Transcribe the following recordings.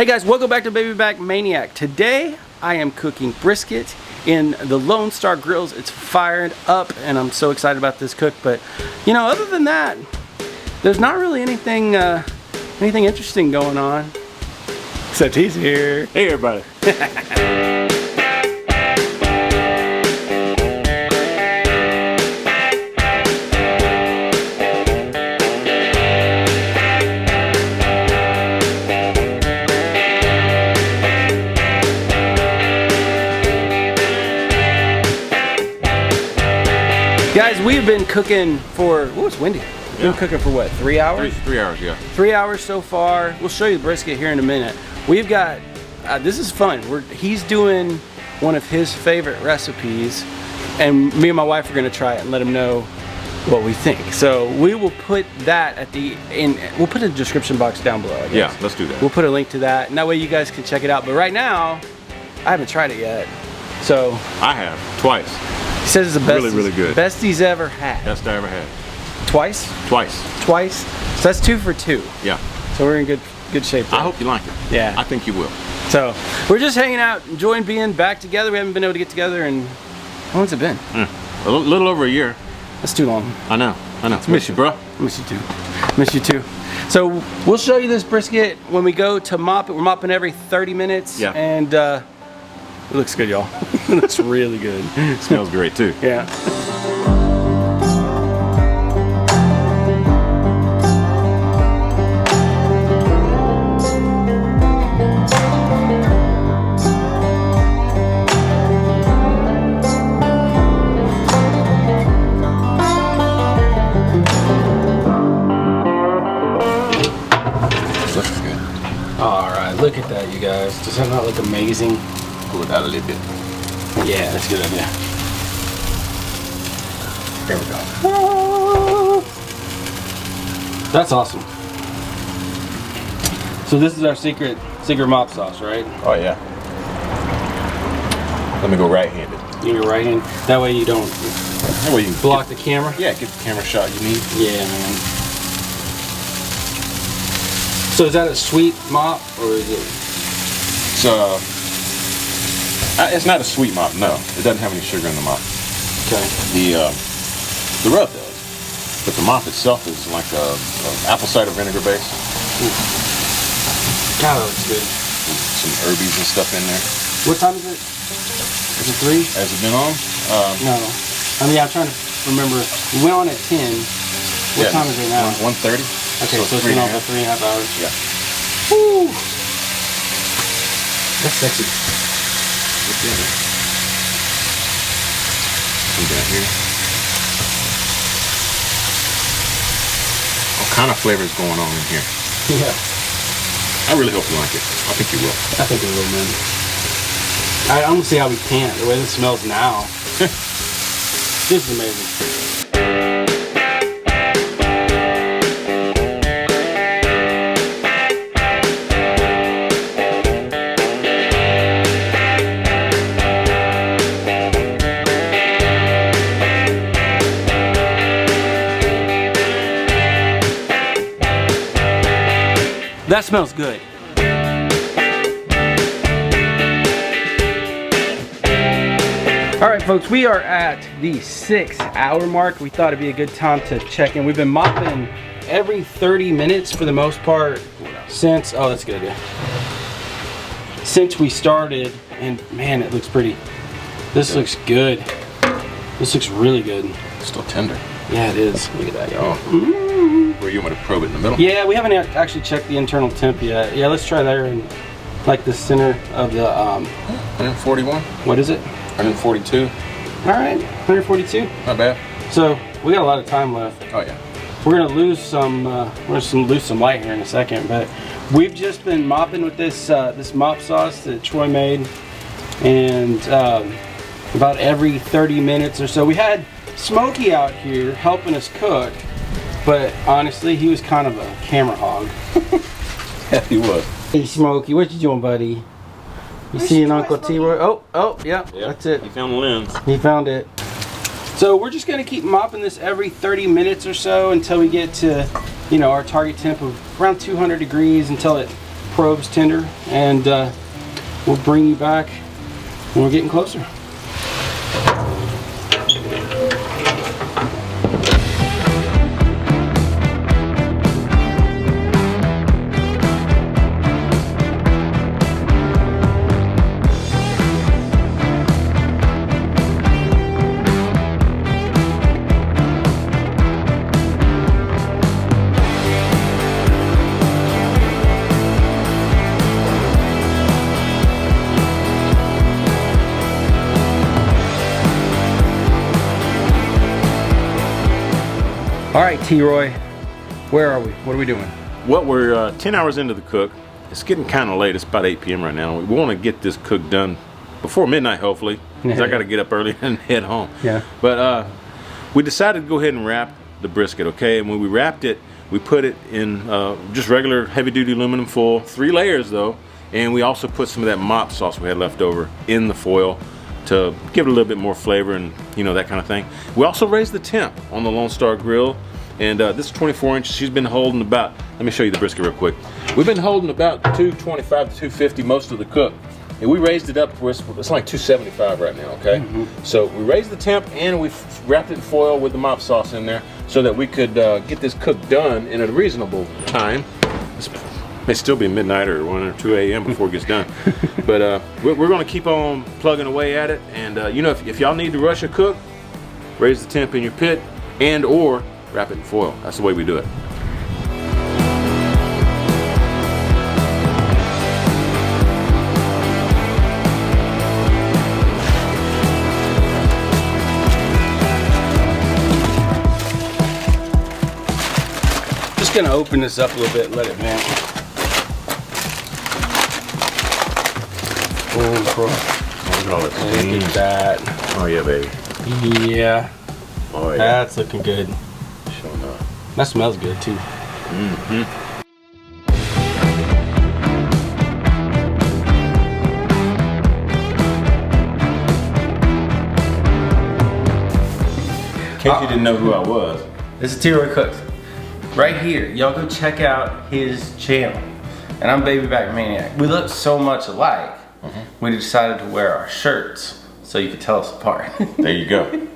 Hey guys, welcome back to Baby Back Maniac. Today I am cooking brisket in the Lone Star Grillz. It's fired up and I'm so excited about this cook, but you know, other than that, there's not really anything interesting going on. Except he's here. Hey everybody. Guys, we've been cooking for, oh, it's windy. We've been cooking for what, 3 hours? Three hours, yeah. 3 hours so far. We'll show you the brisket here in a minute. We've got, this is fun. He's doing one of his favorite recipes, and me and my wife are gonna try it and let him know what we think. So we will put that we'll put it in the description box down below, I guess. Yeah, let's do that. We'll put a link to that, and that way you guys can check it out. But right now, I haven't tried it yet. So I have, twice. He says it's the best, really good. Best he's ever had. Best I ever had. Twice? Twice. So that's 2 for 2. Yeah. So we're in good shape there. I hope you like it. Yeah. I think you will. So we're just hanging out, enjoying being back together. We haven't been able to get together in, how long's it been? A little over a year. That's too long. I know. Miss you, bro. Miss you too. Miss you too. So we'll show you this brisket when we go to mop it. We're mopping every 30 minutes. Yeah. And it looks good, y'all. It looks really good. It smells great too. Yeah. Looks good. Alright, look at that, you guys. Does that not look amazing? Pull it out a little bit. Yeah, that's a good idea. There we go. That's awesome. So this is our secret mop sauce, right? Oh yeah. Let me go right-handed. You your right hand. That way you don't That way you can block the camera. Yeah, get the camera shot you need. Yeah, man. So is that a sweet mop or is it? It's not a sweet mop. No, it doesn't have any sugar in the mop. Okay. The rub does, but the mop itself is like a apple cider vinegar base. God, that looks good. Some herbies and stuff in there. What time is it? Is it 3? Has it been on? No. I mean, I'm trying to remember. We went on at 10. What time is it now? 1:30. Okay, so it's been on for 3.5 hours. Yeah. Woo! That's sexy. Come down here. All kind of flavors going on in here. Yeah. I really hope you like it. I think you will. I think it will, man. I don't see how we can't. The way this smells now. This is amazing. That smells good. All right, folks, we are at the 6-hour mark. We thought it'd be a good time to check in. We've been mopping every 30 minutes for the most part since, oh, that's good, yeah. Since we started, and man, it looks pretty. This looks good. This looks really good. It's still tender. Yeah, it is. Look at that, y'all. Where you want to probe it in the middle? Yeah, we haven't actually checked the internal temp yet. Yeah, let's try there in like the center of the 141. What is it? 142. All right, 142. Not bad. So we got a lot of time left. Oh yeah. We're gonna lose some. Lose some light here in a second, but we've just been mopping with this this mop sauce that Troy made, and about every 30 minutes or so. We had Smokey out here helping us cook, but honestly, he was kind of a camera hog. Yeah, he was. Hey Smokey, what you doing, buddy? You seeing Uncle T-Roy? Oh, yeah, that's it. He found the lens. He found it. So we're just gonna keep mopping this every 30 minutes or so until we get to, you know, our target temp of around 200 degrees, until it probes tender, and we'll bring you back when we're getting closer. All right, T-Roy, where are we? What are we doing? Well, we're 10 hours into the cook. It's getting kind of late. It's about 8 p.m. right now. We want to get this cook done before midnight, hopefully, because I got to get up early and head home. Yeah. But we decided to go ahead and wrap the brisket, okay? And when we wrapped it, we put it in just regular heavy-duty aluminum foil, 3 layers though, and we also put some of that mop sauce we had left over in the foil to give it a little bit more flavor and, you know, that kind of thing. We also raised the temp on the Lone Star Grill, and this is 24 inches. She's been holding about, let me show you the brisket real quick. We've been holding about 225 to 250 most of the cook, and we raised it up, it's like 275 right now, okay? So we raised the temp and we wrapped it in foil with the mop sauce in there so that we could get this cook done in a reasonable time. May still be midnight or 1 or 2 a.m. before it gets done. But we're gonna keep on plugging away at it. And you know, if y'all need to rush a cook, raise the temp in your pit and or wrap it in foil. That's the way we do it. Just gonna open this up a little bit and let it vent. Oh, Look at all that steam. look at that. Oh yeah, baby. Yeah. Oh yeah. That's looking good. Sure enough. That smells good too. In case you didn't know who I was. This is T-Roy Cooks. Right here, y'all go check out his channel. And I'm Baby Back Maniac. We look so much alike, we decided to wear our shirts so you could tell us apart. There you go.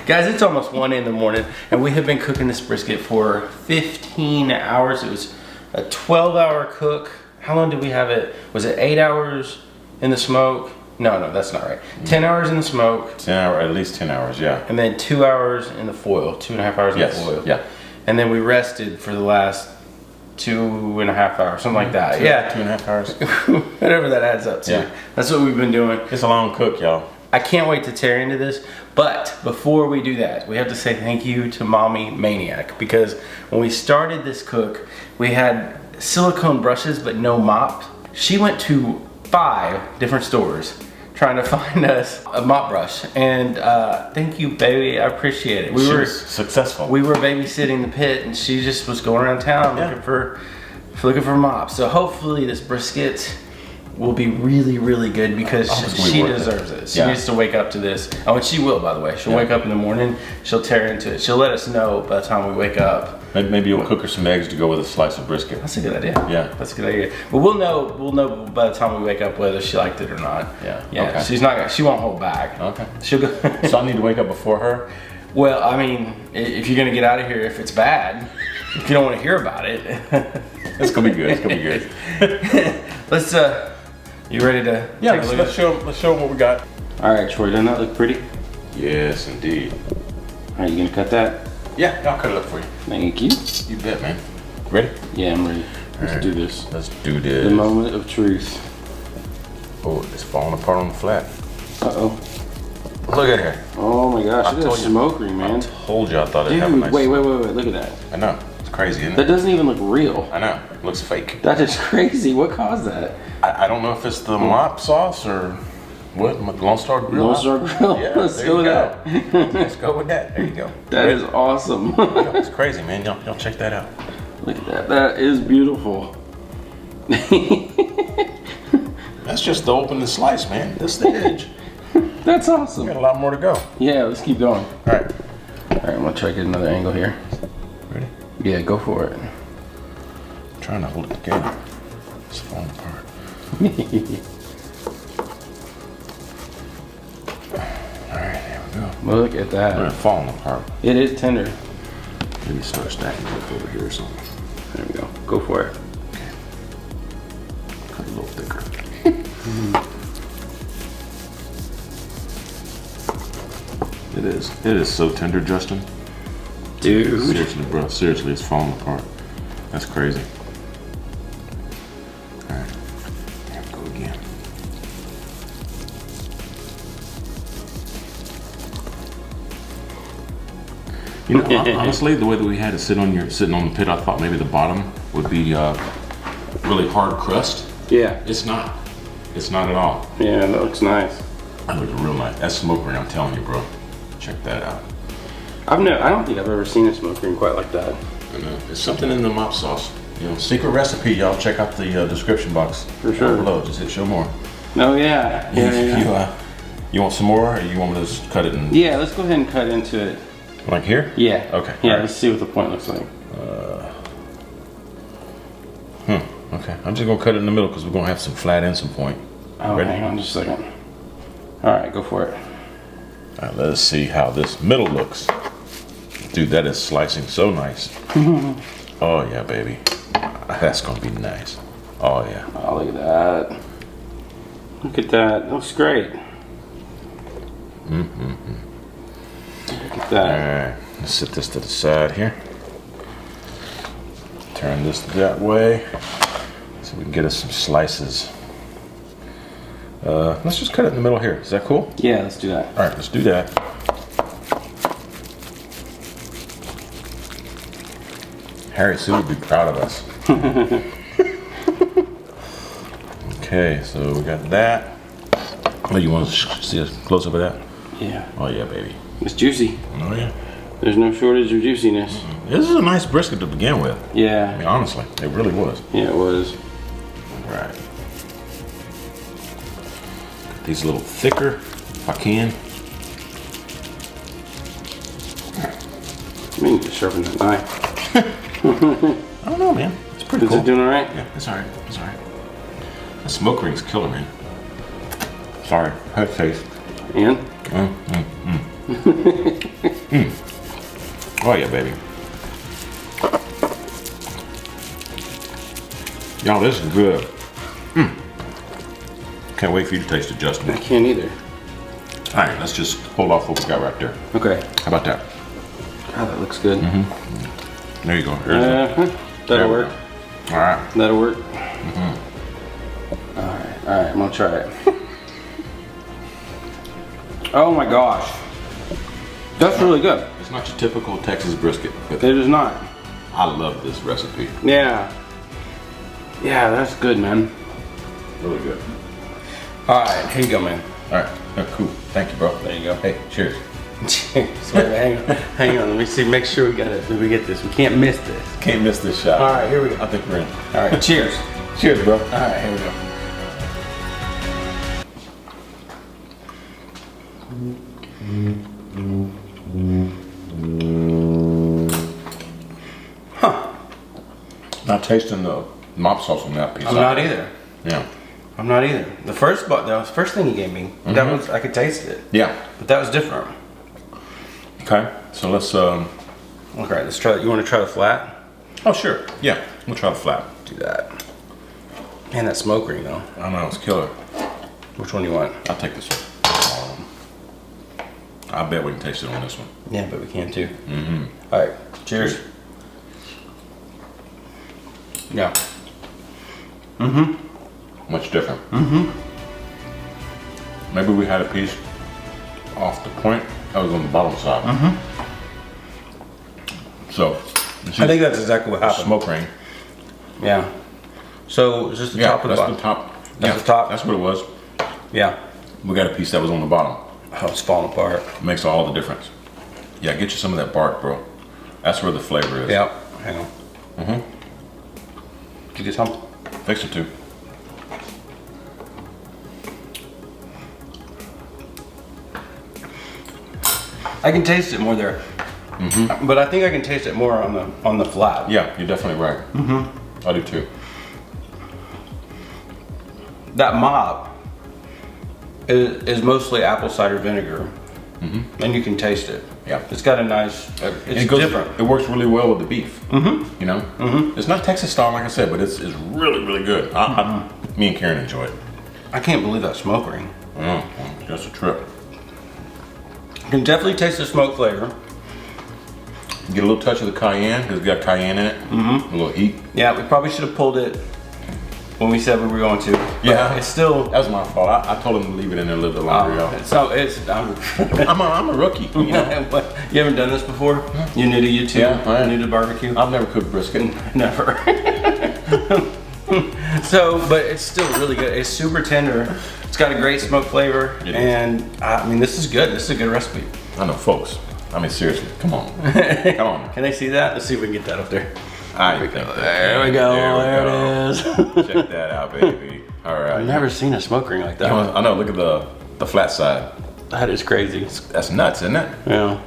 Guys, it's almost 1 in the morning and we have been cooking this brisket for 15 hours. It was a 12-hour cook. How long did we have it? Was it 8 hours in the smoke? No, that's not right. 10 hours in the smoke. 10 hours, at least 10 hours, yeah. And then 2 hours in the foil, 2.5 hours in the foil. Yeah. And then we rested for the last 2.5 hours, something like that. Yeah. 2.5 hours. Whatever that adds up to. Yeah. That's what we've been doing. It's a long cook, y'all. I can't wait to tear into this, but before we do that, we have to say thank you to Mommy Maniac, because when we started this cook, we had silicone brushes but no mop. She went to 5 different stores trying to find us a mop brush, and thank you, baby. I appreciate it. She was successful. We were babysitting the pit, and she just was going around town looking for mops. So hopefully this brisket will be really, really good, because she deserves it. She needs to wake up to this. Oh, and she will, by the way. She'll wake up in the morning. She'll tear into it. She'll let us know by the time we wake up. Maybe you'll cook her some eggs to go with a slice of brisket. That's a good idea. Yeah, that's a good idea. But we'll know by the time we wake up whether she liked it or not. Yeah. Okay. She won't hold back. Okay. She'll go. So I need to wake up before her? Well, I mean, if you're gonna get out of here, if it's bad, if you don't want to hear about it, it's gonna be good. It's gonna be good. Let's. You ready to? Yeah. Let's show them what we got. All right, Troy. Doesn't that look pretty? Yes, indeed. Are you gonna cut that? Yeah, I'll cut it up for you. Thank you. You bet, man. Ready? Yeah, I'm ready. Let's do this. Let's do this. The moment of truth. Oh, it's falling apart on the flat. Uh-oh. Look at her. Oh my gosh, look at that smoke ring, man. I told you I thought it'd have a nice... Wait, look at that. I know. It's crazy, isn't it? That doesn't even look real. I know. It looks fake. That is crazy. What caused that? I don't know if it's the mop sauce or what. Lone Star Grillz. Lone Star Grillz. Yeah, Let's go with that. Let's go with that. There you go. That is awesome. It's crazy, man. Y'all check that out. Look at that. That is beautiful. That's just the open and slice, man. That's the edge. That's awesome. We got a lot more to go. Yeah, let's keep going. All right. All right, I'm gonna try to get another angle here. Ready? Yeah, go for it. I'm trying to hold it together. It's Alright, there we go. Look at that. It's falling apart. It is tender. Maybe start stacking it over here or something. There we go. Go for it. Okay. Cut a little thicker. It is so tender, Justin. Dude. Seriously, bro. Seriously, it's falling apart. That's crazy. Alright. There we go again. You know, honestly, the way that we had it sitting on the pit, I thought maybe the bottom would be really hard crust. Yeah. It's not. It's not at all. Yeah, that looks nice. That looks real nice. That smoke ring, I'm telling you, bro. Check that out. I don't think I've ever seen a smoke ring quite like that. I know. There's something in the mop sauce. You know, secret recipe, y'all. Check out the description box. For sure. Down below. Just hit show more. Oh yeah. You want some more, or you want me to just cut it in? Yeah, let's go ahead and cut into it. Like here? Yeah. Okay. Yeah, right. let's see what the point looks like. Okay. I'm just gonna cut it in the middle because we're gonna have some flat and some point. Oh, Ready? hang on just a second. All right, go for it. All right, let's see how this middle looks. Dude, that is slicing so nice. Oh yeah, baby. That's gonna be nice. Oh yeah. Oh, look at that. Look at that. That looks great. Look at that. All right, let's set this to the side here. Turn this that way so we can get us some slices. Let's just cut it in the middle here. Is that cool? Yeah, let's do that. All right, let's do that. Harry Sue would be proud of us. Okay, so we got that. Oh, you want to see a close up of that? Yeah. Oh yeah, baby. It's juicy. Oh yeah. There's no shortage of juiciness. This is a nice brisket to begin with. I Yeah. mean, honestly, it really was. Yeah, it was. All right. Get these a little thicker, if I can. I need to sharpen that knife. I don't know, man. It's pretty Is cool. it doing all right? Yeah, it's all right. It's all right. The smoke ring's killer, man. Sorry, hot taste. And? Oh yeah, baby. Y'all, this is good. Can't wait for you to taste it, Justin. I can't either. All right, let's just hold off what we got right there. Okay. How about that? God, that looks good. There you go. There's That'll work. All right. That'll work. All right, I'm gonna try it. Oh my gosh. That's really good. It's not your typical Texas brisket, but It is not. I love this recipe. Yeah. Yeah, that's good, man. Really good. All right, here you go, man. All right. Cool. Thank you, bro. There you go. Hey, cheers. Cheers. Hang on. Let me see. Make sure we got it. We get this. We can't miss this. Can't miss this shot. All right, here we go. I think we're in. All right, cheers. Cheers, bro. All right, here we go. Not tasting the mop sauce on that piece. I'm not either. Yeah. I'm not either. The first thing you gave me, that was, I could taste it. Yeah. But that was different. Okay. So let's. Okay, let's try it. You want to try the flat? Oh sure. Yeah. We'll try the flat. Do that. Man, that smoke ring though. I know it's killer. Which one do you want? I'll take this one. I bet we can taste it on this one. Yeah, but we can too. All right. Cheers. Yeah. Much different. Maybe we had a piece off the point. That was on the bottom side. So. I think that's exactly what happened. Smoke ring. Yeah. So is this the top or the that's bottom? the top. That's the top? That's what it was. Yeah. We got a piece that was on the bottom. Oh, it's falling apart. Makes all the difference. Yeah, get you some of that bark, bro. That's where the flavor is. Yep. Hang on. Did you get some? Fix it too. I can taste it more there. But I think I can taste it more on the flat. Yeah, you're definitely right. I do too. that mop is mostly apple cider vinegar, and you can taste it. Yeah, it's got a nice. It's different. It works really well with the beef. You know, it's not Texas style like I said, but it's really really good. Me and Karen enjoy it. I can't believe that smoke ring. That's a trip. You can definitely taste the smoke flavor. Get a little touch of the cayenne because it's got cayenne in it. A little heat. Yeah, we probably should have pulled it when we said we were going to. Yeah, it's still. That was my fault. I told him to leave it in there a little bit longer, y'all. So it's. I'm a rookie. You know? You haven't done this before? You're new to YouTube? Yeah, I am. New to barbecue? I've never cooked brisket. Never. So, but it's still really good. It's super tender. It's got a great smoke flavor, and I mean, this is good. This is a good recipe. I know, folks. I mean, seriously, come on. Come on. Can they see that? Let's see if we can get that up there. There we go. There it is. Check that out, baby. All right. I've never seen a smoke ring like that. I know. Look at the flat side. That is crazy. That's nuts, isn't it? Yeah.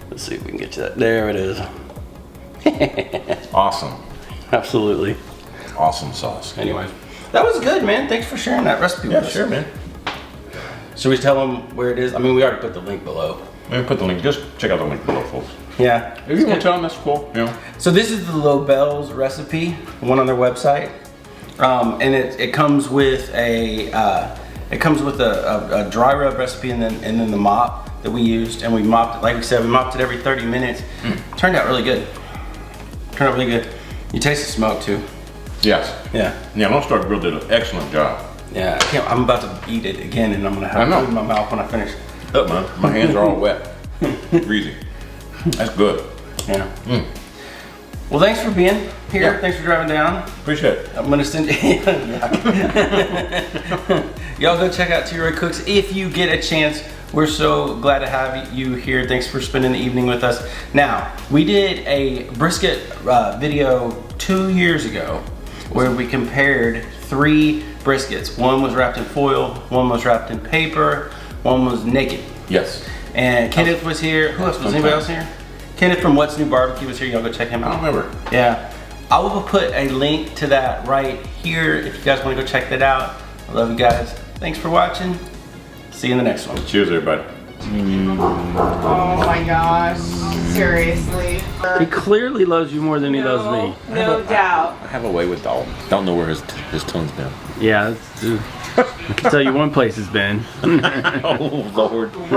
Let's see if we can get to that. There it is. Awesome. Absolutely. Awesome sauce. Anyways, that was good, man. Thanks for sharing that recipe with us. Yeah, sure, man. Should we tell them where it is? I mean, we already put the link below. Maybe put the link. Just check out the link below, folks. Yeah. If you want to tell them, that's cool. You know. So this is the Lobel's recipe, one on their website, and it comes with a dry rub recipe and then the mop that we used, and we mopped it. Like we said, we mopped it every 30 minutes. Turned out really good. Turned out really good. You taste the smoke too. Yes. Yeah. Yeah. Lone Star Grillz did an excellent job. Yeah. I'm about to eat it again, and I'm gonna have food in my mouth when I finish. Look, man, my hands are all wet. Greasy. That's good. Yeah. Well, thanks for being here. Yeah. Thanks for driving down. Appreciate it. I'm gonna send you. Y'all go check out T-Roy Cooks if you get a chance. We're so glad to have you here. Thanks for spending the evening with us. Now, we did a brisket video 2 years ago where we compared 3 briskets. One was wrapped in foil, one was wrapped in paper, one was naked. Yes. And Kenneth was here. Who else was? Anybody else here? Kenneth from What's New Barbecue was here. Y'all go check him out. I don't remember. Yeah. I will put a link to that right here if you guys want to go check that out. I love you guys. Thanks for watching. See you in the next one. Cheers, everybody. Oh my gosh. Seriously. He clearly loves you more than he loves me. No doubt. I have a way with Dalton. Don't know where his tongue's been. Yeah. I can tell you one place it's been. Oh, Lord.